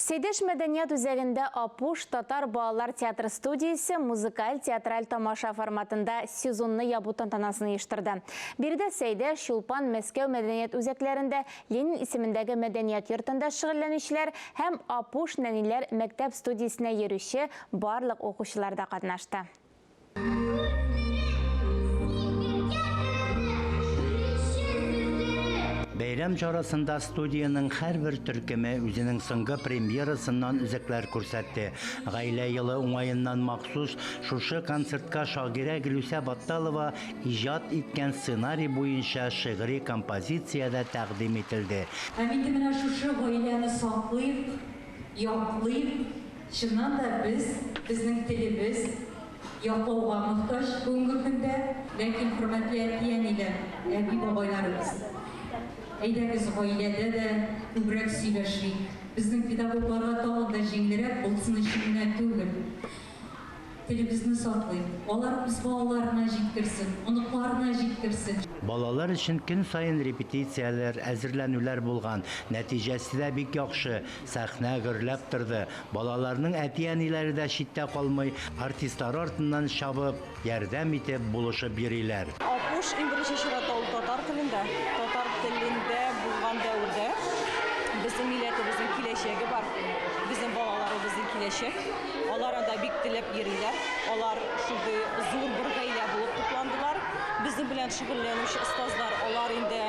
Сейдеш мәдәният үзәгендә Апуш татар балалар театр студиясе музыкаль-театраль тамаша форматында сезонны ябу тантанасын оештырды. Биредә Сейдеш, Чулпан, Мәскәү мәдәният үзәкләрендә Ленин исемендәге мәдәният йортында шөгыльләнүчеләр һәм Апуш нәниләр мәктәп студиясенә йөрүче барлык укучылар да катнашты. Бәйрәм чарасында студияның һәрбер төркеме үзенең соңгы премьерасыннан үзәкләр күрсәтте. Гаилә елы уңаеннан махсус шушы концертка Шагирә Гөлүсә Батталова иҗат иткән сценарий буенча шигъри композициядә тәкъдим ителде. Инде менә шушы гаиләне саклыйк, яклыйк, шуннан да безнең телебез яклауга мохтаҗ бүгенге көндә, ләкин хөрмәтле әти-әниләр, әби-бабайларыбыз, әйдәгез гаиләдә дә күбрәк сөйләшик. Безнең педагогларга тагын да җиңелрәк булсын өчен генә түгел. Телебезне саклыйк. Алар үз балаларына җиткерсен, оныкларына җиткерсен. Балалар өчен көн сайын репетицияләр, әзерләнүләр булган. Нәтиҗәсе дә бик яхшы. Сәхнә гөрләп торды. Балаларның әти-әниләре дә читтә калмый, артистлар артыннан чабып, ярдәм итеп булышып йөриләр. Апуш беренче чиратта ул татар телендә булган дәврдә безнең милләтебезнең киләчәге бар. Безнең балаларыбызның киләчәк. Алар анда бик теләп йөриләр. Алар шундый зур бер гаилә булып тупландылар. Безнең белән шөгыльләнүче остазлар, алар инде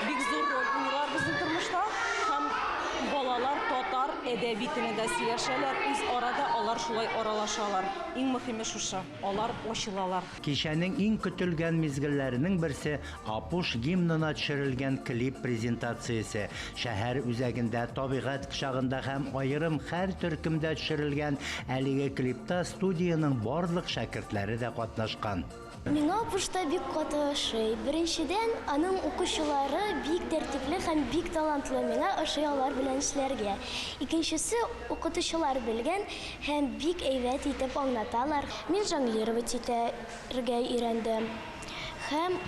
бик зур роль уйныйлар безнең тормышта. Һәм балалар татар әдәби телендә сөйләшәләр, үз арада алар шулай аралашалар. Иң мөһиме шушы, алар ачылалар. Кичәнең иң көтелгән мизгелләренең берсе Апуш гимнына төшерелгән клип презентациясе. Шәһәр үзәгендә табигать кочагында һәм аерым һәр төркемдә төшерелгән әлеге клипта студияның барлык шәкертләре дә катнашкан. Миңа Апушта бик катнашый. Беренчедән, аның укучылары бик тәртипле һәм бик талантлы. Миңа ошый алар белән эшләргә. Икенчесе, укытучылар белгән һәм бик әйбәт итеп аңлаталар. Мин жонглировать итәргә өйрәндем. Һәм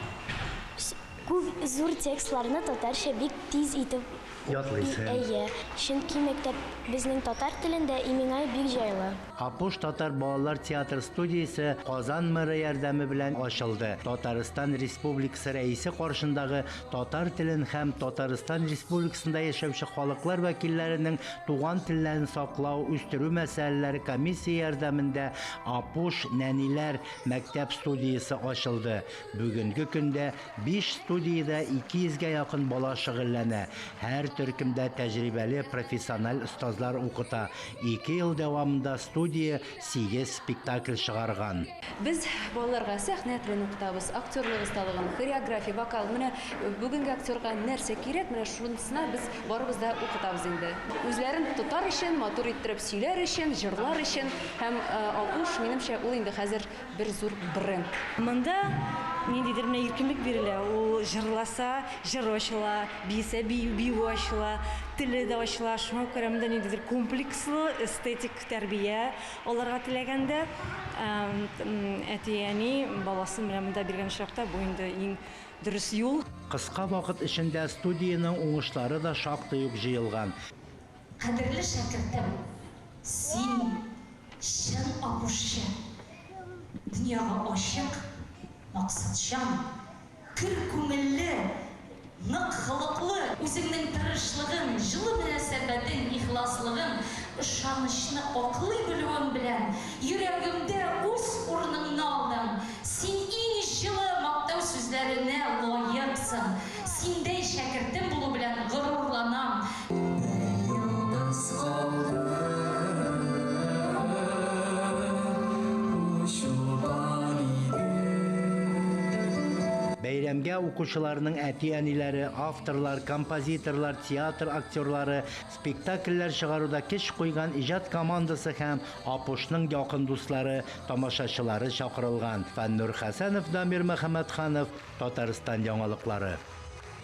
күп зур текстларны татарча бик тиз итеп Ятлыйсың. Чөнки мәктәп безнең татар телендә миңа бик җайлы. Апуш татар балалар театр студиясе Казан мэры ярдәме белән ачылды. Татарстан Республикасы рәисе каршындагы татар телен һәм Татарстан Республикасында яшәүче халыклар вәкилләренең туган телләрен саклау, үстерү мәсьәләләре комиссия ярдәмендә Апуш нәниләр мәктәп студиясе ачылды. Бүгенге көндә 5 студиядә 200-гә якын бала шөгыльләнә. Һәр төркемдә тәҗрибәле профессиональ остазлар укыта. 2 ел дәвамында студия 8 спектакль чыгарган. Без балаларга сәхнә телен укытабыз, актерлык осталыгын, хореография, вокал. Менә бүгенге актерга нәрсә кирәк, менә шунысына без барыбыз да укытабыз инде. Үзләрен тотар өчен, матур иттереп сөйләр өчен, җырлар өчен һәм Апуш минемчә ул инде хәзер бер зур бренд. Монда ниндидер менә иркенлек бирелә. Ул җырласа, җыр ачыла, бийсә, бию ачыла, теле дә ачыла. Шуңа күрә монда ниндидер комплекслы эстетик тәрбия аларга теләгәндә әти-әни баласын белән монда биргән чакта бу инде иң дөрес юл. Кыска вакыт эчендә студияның уңышлары да шактый ук җыелган. Кадерле шәкертем, син чын Апушчы, дөньяга ачык, максатчан, көр күңелле, нык хылыклы, үзеңнең тырышлыгың, җылы мөнәсәбәтең, ихласлыгың, ышанычны аклый белүең белән йөрәгемдә үз урыныңны алдың. Син иң җылы мактау сүзләренә лаексың. Синдәй шәкертем булу белән горурланам. Бәйрәмгә укучыларның әти-әниләре, авторлар, композиторлар, театр актерлары, спектакльләр чыгаруда көч куйган иҗат командасы һәм Апушның якын дуслары, тамашачылары чакырылган. Фәннур Хәсәнов, Дамир Мөхәммәтханов, Татарстан яңалыклары.